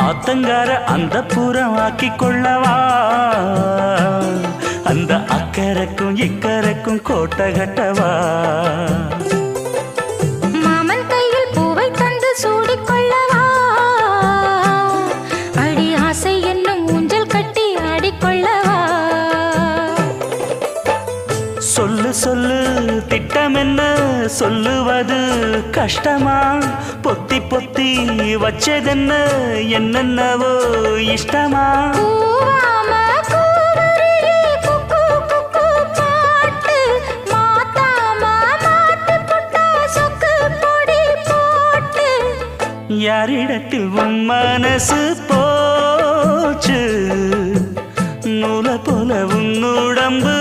ஆத்தங்கார அந்த புறம் ஆக்கி கொள்ளவா அந்த அக்கறைக்கும் இக்கரைக்கும் கோட்டை கட்டவா மாமன் கையில் பூவை தந்து சூடிக்கொள்ளவா அடி ஆசை என்னும் ஊஞ்சல் கட்டி ஆடிக்கொள்ளவா சொல்லு சொல்லு திட்டம் என்ன சொல்லுவது கஷ்டமா பொத்தி பொத்தி வச்சதென்ன என்னென்னவோ இஷ்டமா கூவாம கூவருளி குக்கு குக்கு பாட்டு மாத்தாம மாட்டு புட்டா சொக்கு பொடி போட்டு யாரிடத்தில் உன் மனசு போச்சு நூலை போல உன் உடம்பு